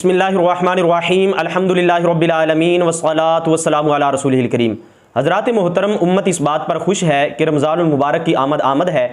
बिस्मिल्लाहिर्रहमानिर्रहीम अल्हम्दुलिल्लाहि रब्बिल आलमीन वस्सलातु वस्सलामु अला रसूलिहिल करीम। हज़रात मोहतरम, उम्मत इस बात पर खुश है कि रमज़ानुल मुबारक की आमद है,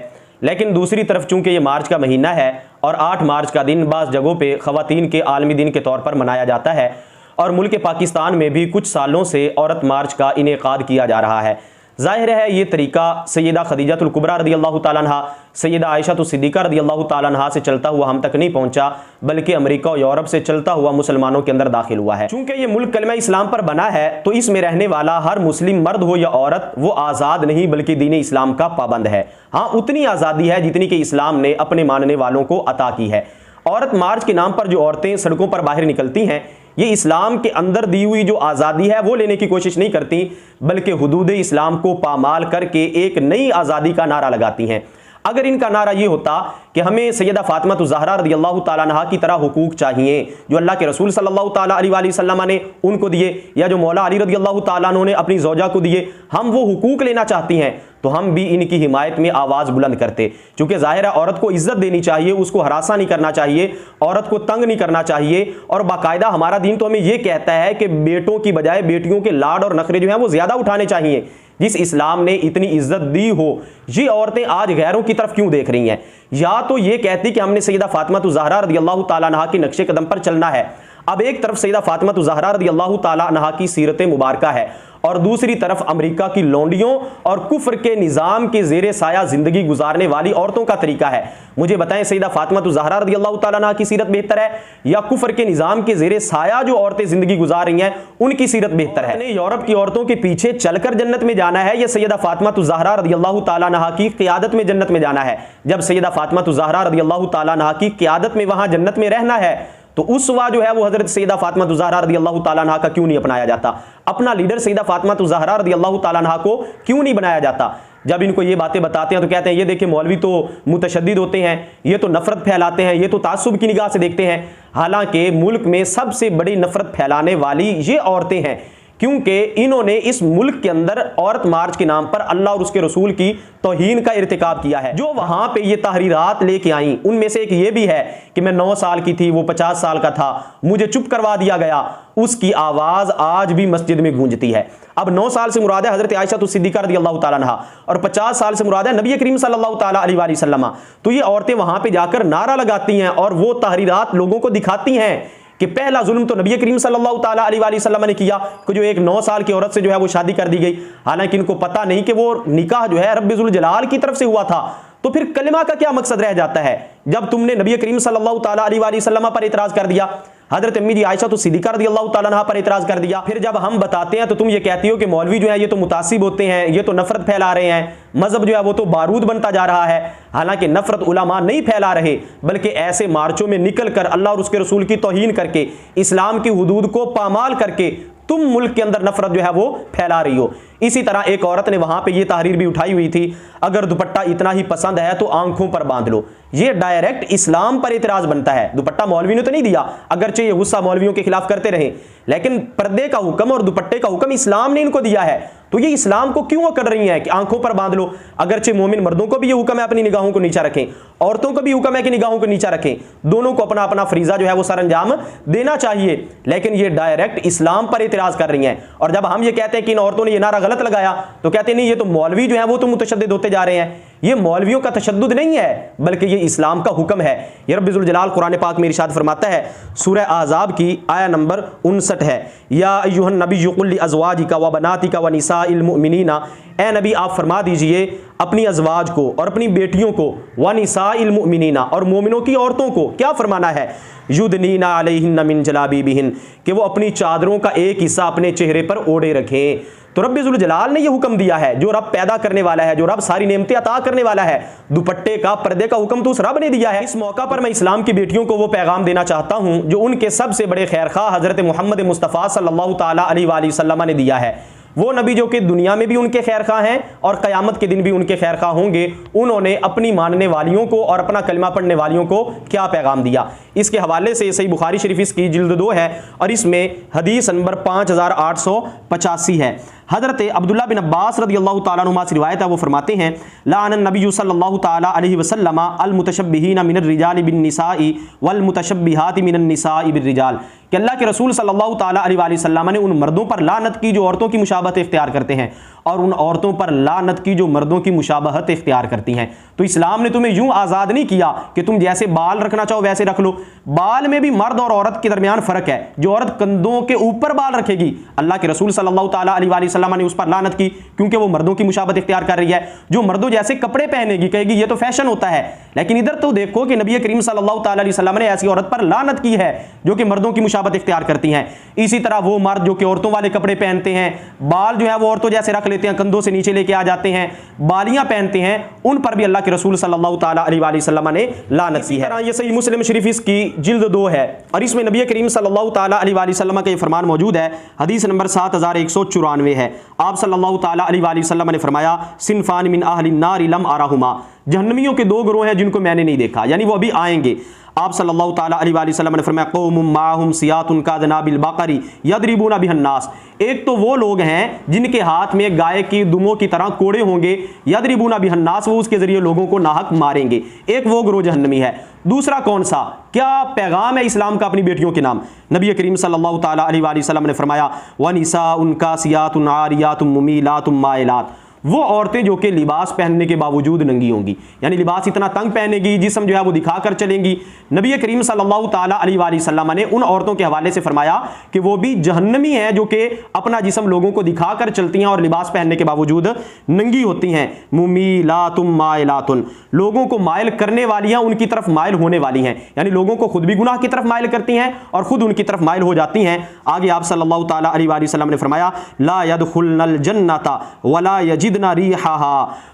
लेकिन दूसरी तरफ चूँकि ये मार्च का महीना है और 8 मार्च का दिन बाज़ जगहों पे ख़वातीन के आलमी दिन के तौर पर मनाया जाता है और मुल्क पाकिस्तान में भी कुछ सालों से औरत मार्च का इनेकाद किया जा रहा है। ज़ाहिर है ये तरीका सैयदा खदीजतुल कुबरा रदियल्लाहु ताला अन्हा, सैयदा आयशा सिद्दीक़ा रदियल्लाहु ताला अन्हा से चलता हुआ हम तक नहीं पहुंचा, बल्कि अमेरिका और यूरोप से चलता हुआ मुसलमानों के अंदर दाखिल हुआ है। चूंकि ये मुल्क कलमा इस्लाम पर बना है तो इसमें रहने वाला हर मुस्लिम मर्द हो या औरत वो आज़ाद नहीं बल्कि दीन इस्लाम का पाबंद है। हाँ, उतनी आज़ादी है जितनी कि इस्लाम ने अपने मानने वालों को अता की है। औरत मार्च के नाम पर जो औरतें सड़कों पर बाहर निकलती हैं, ये इस्लाम के अंदर दी हुई जो आज़ादी है वो लेने की कोशिश नहीं करती, बल्कि हुदूद इस्लाम को पामाल करके एक नई आज़ादी का नारा लगाती हैं। अगर इनका नारा ये होता कि हमें सैयदा फातिमा ज़हरा रदियल्लाहु ताला अन्हा की तरह हुकूक चाहिए जो अल्लाह के रसूल सल्लल्लाहु ताला अलैहि वसल्लम ने उनको दिए, या जो मौला अली रदियल्लाहु ताला अन्हु ने अपनी ज़ौजा को दिए, हम वो हुकूक लेना चाहती हैं तो हम भी इनकी हिमायत में आवाज़ बुलंद करते। चूँकि ज़ाहिर है औरत को इज़्ज़त देनी चाहिए, उसको हरासा नहीं करना चाहिए, औरत को तंग नहीं करना चाहिए। और बाकायदा हमारा दीन तो हमें यह कहता है कि बेटों की बजाय बेटियों के लाड और नखरे जो हैं वो ज़्यादा उठाने चाहिए। जिस इस्लाम ने इतनी इज्जत दी हो, ये औरतें आज गैरों की तरफ क्यों देख रही हैं? या तो ये कहती कि हमने सैयदा फातिमा ज़हरा रदियल्लाहु ताला अन्हा के नक्शे कदम पर चलना है। अब एक तरफ सैयदा फातिमा ज़हरा रदियल्लाहु ताला अन्हा की सीरत मुबारक है और दूसरी तरफ अमेरिका की लौंडियों और कुफ्र के निज़ाम के ज़ेरे साया ज़िंदगी गुजारने वाली औरतों का तरीका है। मुझे बताएं, सैयदा फातिमा ज़हरा रदियल्लाहु ताला अन्हा की सीरत बेहतर है या कुफ्र के निज़ाम के ज़ेरे साया जो औरतें ज़िंदगी गुजार रही हैं उनकी सीरत बेहतर है? यूरोप की औरतों के पीछे चलकर जन्नत में जाना है या सैयदा फातिमा ज़हरा रदियल्लाहु ताला अन्हा की क़ियादत में जन्नत में जाना है? जब सैयदा फातिमा ज़हरा रदियल्लाहु ताला अन्हा की क़ियादत में वहां जन्नत में रहना है तो उसवा जो है वो हजरत सैयदा फातिमा ज़हरा रदियल्लाहु ताला अन्हा का क्यों नहीं अपनाया जाता? अपना लीडर सैयदा फातिमा ज़हरा रदियल्लाहु ताला अन्हा को क्यों नहीं बनाया जाता? जब इनको ये बातें बताते हैं तो कहते हैं ये देखिए मौलवी तो मुतशद्दिद होते हैं, ये तो नफरत फैलाते हैं, ये तो तासुब की निगाह से देखते हैं। हालांकि मुल्क में सबसे बड़ी नफरत फैलाने वाली ये औरतें हैं, क्योंकि इन्होंने इस मुल्क के अंदर औरत मार्च के नाम पर अल्लाह और उसके रसूल की तौहीन का इर्तिकाब किया है। जो वहां पे ये तहरीरात लेके आई उनमें से एक ये भी है कि मैं 9 साल की थी, वो 50 साल का था, मुझे चुप करवा दिया गया। उसकी आवाज आज भी मस्जिद में गूंजती है। अब 9 साल से मुराद है हजरत आयशा सिद्दीक़ा रदियल्लाहु ताला अन्हा और 50 साल से मुराद है नबी करीम सल्लल्लाहु ताला अलैहि वसल्लम। तो ये औरतें वहां पे जाकर नारा लगाती हैं और वो तहरीरात लोगों को दिखाती हैं कि पहला जुल्म तो नबी करीम सल्लल्लाहु ताला अलैहि वसल्लम ने किया कि जो एक 9 साल की औरत से जो है वो शादी कर दी गई। हालांकि इनको पता नहीं कि वो निकाह जो है रब्बे जुल जलाल की तरफ से हुआ था। तो फिर कलिमा का क्या मकसद रह जाता है जब तुमने नबी करीम सल्लल्लाहु ताला अलैहि वसल्लम पर इतराज कर दिया, हजरत अम्मी जी आयशा सिद्दीक़ा रदियल्लाहु ताला अन्हा पर इतराज कर दिया। फिर जब हम बताते हैं तो तुम ये कहती हो कि मौलवी जो है ये तो मुतासिब होते हैं, ये तो नफरत फैला रहे हैं, मजहब जो है वो तो बारूद बनता जा रहा है। हालांकि नफरत उलमा नहीं फैला रहे, बल्कि ऐसे मार्चों में निकल कर अल्लाह और उसके रसूल की तौहीन करके इस्लाम की हुदूद को पामाल करके तुम मुल्क के अंदर नफरत जो है वो फैला रही हो। इसी तरह एक औरत ने वहां पे ये तहरीर भी उठाई हुई थी, अगर दुपट्टा इतना ही पसंद है तो आंखों पर बांध लो। ये डायरेक्ट इस्लाम पर इतराज बनता है। दुपट्टा मौलवी ने तो नहीं दिया, अगरचे ये गुस्सा मौलवियों के खिलाफ करते रहे, लेकिन पर्दे का हुक्म और दुपट्टे का हुक्म इस्लाम ने इनको दिया है। तो ये इस्लाम को क्यों कर रही हैं कि आंखों पर बांध लो? अगरचे मोमिन मर्दों को भी ये हुक्म है अपनी निगाहों को नीचा रखें, औरतों को भी हुक्म है कि निगाहों को नीचा रखें, दोनों को अपना अपना फरीजा जो है वो सर अंजाम देना चाहिए। लेकिन ये डायरेक्ट इस्लाम पर इतराज कर रही हैं। और जब हम ये कहते हैं कि इन औरतों ने ये नारा गलत लगाया तो कहते नहीं ये तो मौलवी जो है वो तो मुतशद्दिद होते जा रहे हैं। ये मौलवियों का तशद्दुद नहीं है, बल्कि ये इस्लाम का हुक्म है। ये रब्बे जुल जलाल कुरान पाक में इरशाद फरमाता है, सूरह अहज़ाब की आया नंबर 59 है, या अय्युहन नबिय्यु कुल लि अज़वाजिका व बनातिका व निसाइल मुमिनीना, ए नबी आप फरमा दीजिए अपनी अज़वाज को और अपनी बेटियों को, व निसाइल मुमिनीना और मोमिनों की औरतों को क्या फरमाना है, युदनीना अलैहिन्ना मिन जलाबिबिहिन, कि वो अपनी चादरों का एक हिस्सा अपने चेहरे पर ओढ़े रखें। तो रब्बे जुल जलाल ने यह हुक्म दिया है, जो रब पैदा करने वाला है, जो रब सारी नेमतें अता करने वाला है, दुपट्टे का पर्दे का हुक्म तो उस रब ने दिया है। इस मौका पर मैं इस्लाम की बेटियों को वो पैगाम देना चाहता हूं जो उनके सबसे बड़े खैरखा हजरत मोहम्मद मुस्तफ़ा सल्लल्लाहु ताला अलैहि वसल्लम ने दिया है। वो नबी जो कि दुनिया में भी उनके खैरखा हैं और क़यामत के दिन भी उनके खैरखा होंगे, उन्होंने अपनी मानने वालियों को और अपना कलमा पढ़ने वालियों को क्या पैगाम दिया। इसके हवाले से सही बुखारी शरीफ इसकी जिल्द 2 है और इसमें हदीस नंबर 5885 है। हज़रत अब्दुल्ला बिन अब्बास रदियल्लाहु ताला अन्हुमा से रिवायत है, वो फरमाते हैं लाअन नबी सल्लल्लाहु ताला अलैहि वसल्लम अल मुतशब्बिहीन मिनर रिजाल बिन निसाई वल मुतशब्बिहाति मिनन निसाई बिर रिजाल, कि अल्लाह के रसूल सल्लल्लाहु ताला अलैहि वसल्लम ने उन मर्दों पर लानत की जो औरतों की मुशाबहत इख्तियार करते हैं और उन औरतों पर लानत की जो मर्दों की मुशाबहत इख्तियार करती हैं। तो इस्लाम ने तुम्हें यूं आज़ाद नहीं किया कि तुम जैसे बाल रखना चाहो वैसे रख लो। बाल में भी मर्द और औरत के दरमियान फ़र्क है। जो औरत कंधों के ऊपर बाल रखेगी, अल्लाह के रसूल सल्लल्लाहु ताला अलैहि वसल्लम ने उस पर लानत की, क्योंकि वो मर्दों की मुशाबहत इख्तियार कर रही है। जो मर्दों जैसे कपड़े पहनेगी, कहेगी ये तो फैशन होता है, लेकिन इधर तो देखो कि नबी करीम सल्लल्लाहु ताला अलैहि वसल्लम ने ऐसी औरत पर लानत की है जो कि मर्दों की मुशाबहत इख्तियार करती हैं। इसी तरह वो मर्द जो कि औरतों वाले कपड़े पहनते हैं, बाल जो है वो औरतों जैसे रख लेते हैं, कंधों से नीचे लेके आ जाते हैं, बालियां पहनते हैं, उन पर भी अल्लाह के रसूल सल्लल्लाहु ताला अलैहि वसल्लम ने लानत की है। ये सही मुस्लिम शरीफ इसकी जिल्द 2 है और इसमें नबी करीम सल्लल्लाहु ताला अलैहि वसल्लम का ये फरमान मौजूद है। हदीस नंबर 7194 है। आप सल्लल्लाहु ताला अलैहि वसल्लम ने फरमाया, सिनफान मिन अहलिन नार लम अरहुमा, जहन्नमियों के 2 गिरोह हैं जिनको मैंने नहीं देखा, यानी वो अभी आएंगे। आप सल्लल्लाहु ताला अलैहि वसल्लम ने फरमाया, कौमुम माहुम सियातुन कादनाबिल बकरी यदरिबूना बिहन्नास, एक तो वो लोग हैं जिनके हाथ में गाय की दुमों की तरह कोड़े होंगे, यदरिबूना बिहन्नास, वो उसके जरिए लोगों को नाहक मारेंगे। एक वो गिरोह जहन्नमी है। दूसरा कौन सा, क्या पैगाम है इस्लाम का अपनी बेटियों के नाम? नबी करीम सल्लल्लाहु ताला अलैहि वसल्लम ने फरमाया, वनिसाउन कासियातुन आरियातुन मुमीलातुन माइलात, वो औरतें जो कि लिबास पहनने के बावजूद नंगी होंगी, यानी लिबास इतना तंग पहनेगी, जिस्म जो है वो दिखाकर चलेंगी। नबी करीम सल्लल्लाहु ताला अलैहि वसल्लम ने उन औरतों के हवाले से फरमाया कि वो भी जहन्नमी हैं जो कि अपना जिस्म लोगों को दिखाकर चलती हैं और लिबास पहनने के बावजूद नंगी होती हैं। मुमीलातुम माइलातुन, लोगों को माइल करने वाली हैं, उनकी तरफ माइल होने वाली हैं, यानी लोगों को खुद भी गुनाह की तरफ माइल करती हैं और खुद उनकी तरफ माइल हो जाती हैं। आगे आप सल्लल्लाहु ताला अलैहि वसल्लम ने फरमाया, ला यदखुलनल जन्नता वला यजिदना रिहाहा,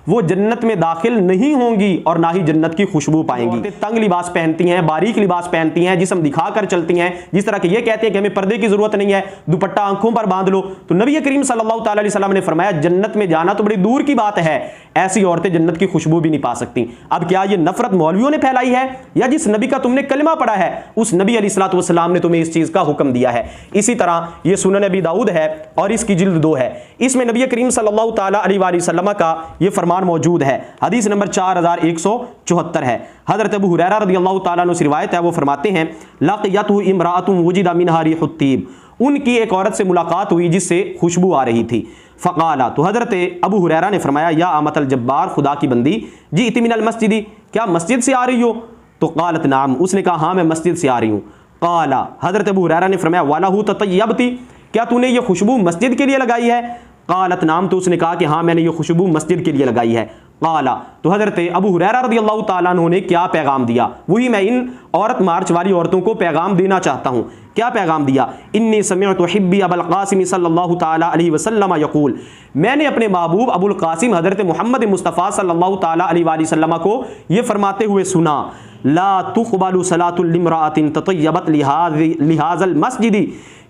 वो जन्नत में दाखिल नहीं होंगी और ना ही जन्नत की खुशबू पाएंगी। तंग लिबास पहनती हैं, बारीक लिबास पहनती हैं, जिस्म दिखाकर चलती हैं, जिस तरह के ये कहते हैं कि हमें पर्दे की जरूरत नहीं है, दुपट्टा आंखों पर बांध लो। तो नबी करीम सल्लल्लाहु ताला अलैहि वसल्लम ने फरमाया, जन्नत में जाना तो बड़ी दूर की बात है, ऐसी औरतें जन्नत की खुशबू भी नहीं पा सकती। अब क्या ये नफरत मौलवियों ने फैलाई है या जिस नबी का तुमने कलमा पढ़ा है उस नबी अलैहिस्सलातु वस्सलाम ने तुम्हें इस चीज का हुक्म दिया है? इसी तरह ये सुनन अबी दाऊद है और इसकी जिल्द 2 है। इसमें नबी करीम सल्लल्लाहु ताला अलैहि वसल्लम का ये फरमान मौजूद है। हदीस नंबर 4174 है। हजरत अबू हुरैरा रज़ियल्लाहु ताला अन्हु से रिवायत है, वो फरमाते हैं, लक़ियतहु इम्राअतुन वुजिदा मिनहा रिहुत तीब, उनकी एक औरत से मुलाकात हुई जिससे खुशबू आ रही थी। फ़क़ाला, तो हजरत अबू हुरैरा ने फरमाया, या अमतल जब्बार, खुदा की बंदी, जी इति मिनल मस्जिदी, क्या मस्जिद से आ रही हो? तो क़ालत नाम, उसने कहा हाँ मैं मस्जिद से आ रही हूँ। क़ाला, हजरत अबू हुरैरा ने फरमाया, वलहु ततय्यबती, क्या तूने ये खुशबू मस्जिद के लिए लगाई है? क़ालत नाम, तो उसने कहा कि हाँ मैंने ये खुशबू मस्जिद के लिए लगाई है। क़ाला, तो हजरत अबू हुरैरा रज़ियल्लाहु ताला अन्हु ने क्या पैगाम दिया, वही मैं इन औरत मार्च वाली औरतों को पैगाम देना चाहता हूँ। क्या पैगाम दिया? इन्नी समिअतु हिब्बी अबुल क़ासिम सल्लल्लाहु ताला अलैहि वसल्लम यक़ूल, मैंने अपने महबूब अबुल क़ासिम हजरत मोहम्मद मुस्तफ़ा सल्लल्लाहु ताला अलैहि वसल्लम को ये फरमाते हुए सुना, ला तुक़बलु सलातुल लिम्राअतिन ततय्यबत लिहाज़ल मस्जिदी,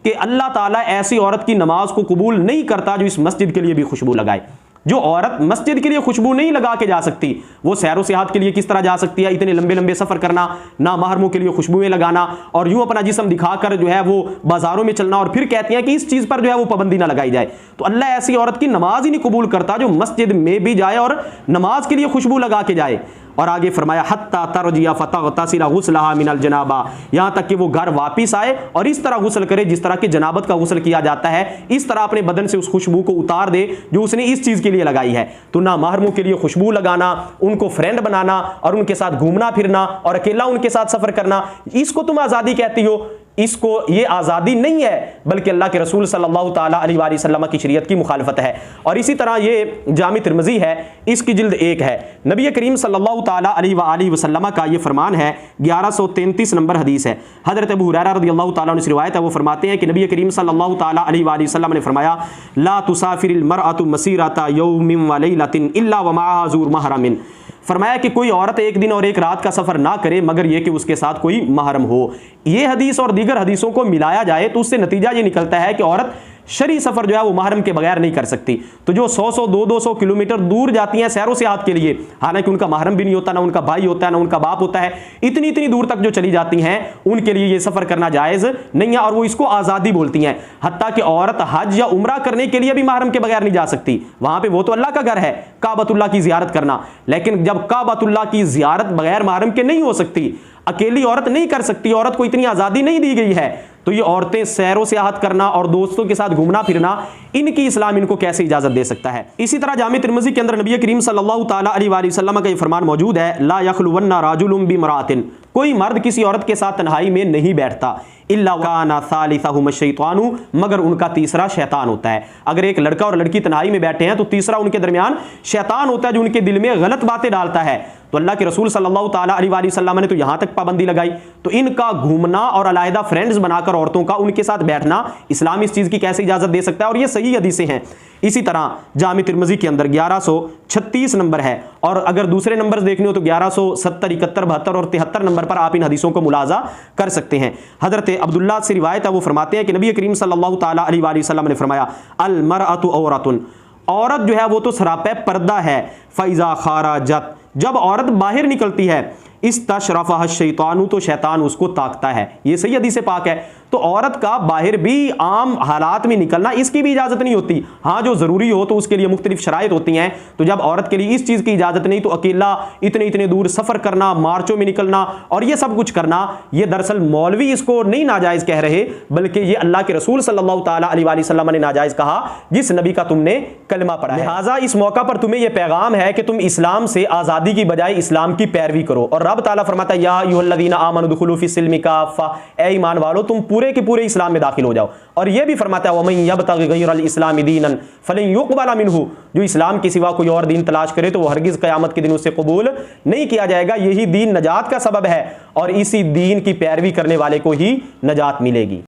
कि अल्लाह ताला ऐसी औरत की नमाज को कबूल नहीं करता जो इस मस्जिद के लिए भी खुशबू लगाए। जो औरत मस्जिद के लिए खुशबू नहीं लगा के जा सकती, वो सैर व सियाहत के लिए किस तरह जा सकती है? इतने लंबे लंबे सफ़र करना, ना महरमों के लिए खुशबुएं लगाना और यूं अपना जिस्म दिखाकर जो है वो बाजारों में चलना, और फिर कहती हैं कि इस चीज़ पर जो है वो पाबंदी ना लगाई जाए। तो अल्लाह ऐसी औरत की नमाज ही नहीं कबूल करता जो मस्जिद में भी जाए और नमाज के लिए खुशबू लगा के जाए। और आगे फरमाया, हत्ता तरजिया फतगतसिला गुस्लहा मिनल जनाबा, यहाँ तक कि वो घर वापिस आए और इस तरह गुस्ल करे जिस तरह कि जनाबत का गुस्ल किया जाता है, इस तरह अपने बदन से उस खुशबू को उतार दे जो उसने इस चीज़ के लिए लगाई है। तो ना महरमों के लिए खुशबू लगाना, उनको फ्रेंड बनाना और उनके साथ घूमना फिरना और अकेला उनके साथ सफ़र करना, इसको तुम आज़ादी कहती हो? इसको ये आज़ादी नहीं है, बल्कि अल्लाह के रसूल सल्लल्लाहु ताला अलैहि वसल्लम की शरीयत की मुखालफत है। और इसी तरह ये जामी तिरमिज़ी है, इसकी जिल्द 1 है। नबी करीम सल्लल्लाहु ताला अलैहि वसल्लम का ये फरमान है, 1133 नंबर हदीस है। हज़रत अबू हुरैरा रज़ियल्लाहु ताला अन्हु से रिवायत है, वो फरमाते हैं कि नबी करीम सल्लल्लाहु ताला अलैहि वसल्लम ने फरमाया, ला तुसाफिरिल मरअतु मसीरता यौमिन व लैलतिन इल्ला व मअहा ज़ू महरमिन, फरमाया कि कोई औरत एक दिन और एक रात का सफ़र ना करे मगर यह कि उसके साथ कोई महरम हो। ये हदीस और दीगर हदीसों को मिलाया जाए तो उससे नतीजा ये निकलता है कि औरत शरी सफ़र जो है वो महरम के बगैर नहीं कर सकती। तो जो 100-100 200-200 किलोमीटर दूर जाती हैं सैरो सियाहत के लिए, हालांकि उनका महरम भी नहीं होता, ना उनका भाई होता है, ना उनका बाप होता है, इतनी दूर तक जो चली जाती हैं उनके लिए ये सफ़र करना जायज़ नहीं है और वो इसको आज़ादी बोलती हैं। हत्ता कि औरत हज या उम्रा करने के लिए भी महरम के बगैर नहीं जा सकती। वहाँ पर वो तो अल्लाह का घर है, काबतुल्लाह की ज़ियारत करना, लेकिन जब काबतुल्लाह की ज़ियारत बगैर महरम के नहीं हो सकती, अकेली औरत नहीं कर सकती, औरत को इतनी आज़ादी नहीं दी गई है, तो ये औरतें सैरों सियाहत करना और दोस्तों के साथ घूमना फिरना, इनकी इस्लाम इनको कैसे इजाजत दे सकता है। इसी तरह जामे तिर्मिज़ी के अंदर नबी करीम सल्लल्लाहु ताला अलैहि वसल्लम का ये फरमान मौजूद है, ला यखलुवन्ना राजुलुम बिमरातिन, कोई मर्द किसी औरत के साथ तन्हाई में नहीं बैठता, इल्ला काना सालिसहुम शैतानु, मगर उनका तीसरा शैतान होता है। अगर एक लड़का और लड़की तन्हाई में बैठे हैं तो तीसरा उनके दरमियान शैतान होता है जो उनके दिल में गलत बातें डालता है। तो अल्लाह के रसूल सल्लल्लाहु ताला अलैहि वसल्लम ने तो यहां तक पाबंदी लगाई, तो इनका घूमना और अलहदा फ्रेंड्स बनाकर औरतों का उनके साथ बैठना, इस्लाम इस चीज की कैसे इजाजत दे सकता है, और ये सही हदीसें हैं। इसी तरह जामे तिर्मिज़ी के अंदर 1136 नंबर है, और अगर दूसरे नंबर देखने हो तो 1170, 71, 72 और 73 नंबर पर आप इन हदीसों को मुलाजा कर सकते हैं। हजरत अब्दुल्लाह से रिवायत है, वो फरमाते हैं कि नबी करीम सल्लल्लाहु ताला अलैहि वसल्लम ने फरमाया, अल मरअतु औरतुन, औरत जो है वो तो सरापे पर्दा है, फैज़ा खाराजत, जब औरत बाहर निकलती है, इस्तशरफ़हा शैतानु, तो शैतान उसको ताकता है। ये सही हदीस पाक है। तो औरत का बाहर भी आम हालात में निकलना, इसकी भी इजाज़त नहीं होती। हाँ, जो ज़रूरी हो तो उसके लिए मुख्तलिफ शराइत होती हैं। तो जब औरत के लिए इस चीज़ की इजाज़त नहीं, तो अकेला इतने इतने दूर सफ़र करना, मार्चों में निकलना और ये सब कुछ करना, ये दरअसल मौलवी इसको नहीं नाजायज़ कह रहे, बल्कि ये अल्लाह के रसूल सल्लल्लाहु ताला अलैहि वसल्लम ने नाजायज़ कहा, जिस नबी का तुमने कलमा पढ़ा है। लिहाजा इस मौका पर तुम्हें यह पैगाम है कि तुम इस्लाम से आज़ादी की बजाय इस्लाम की पैरवी करो। और रब ताला फरमाता है, या अय्युहल्लज़ीना आमनु दुखुलू फ़िस्सिल्मि काफ़ा, ऐ ईमान वालो तुम पूरे के पूरे इस्लाम में दाखिल हो जाओ। और यह भी फरमाता है, वमन यब्तगि गैरल इस्लामि दीनन फलन युक़बल मिन्हु, जो इस्लाम के सिवा कोई और दीन तलाश करे तो वो हरगिज़ क़यामत के दिन उससे कबूल नहीं किया जाएगा। यही दीन नजात का सबब है और इसी दीन की पैरवी करने वाले को ही नजात मिलेगी।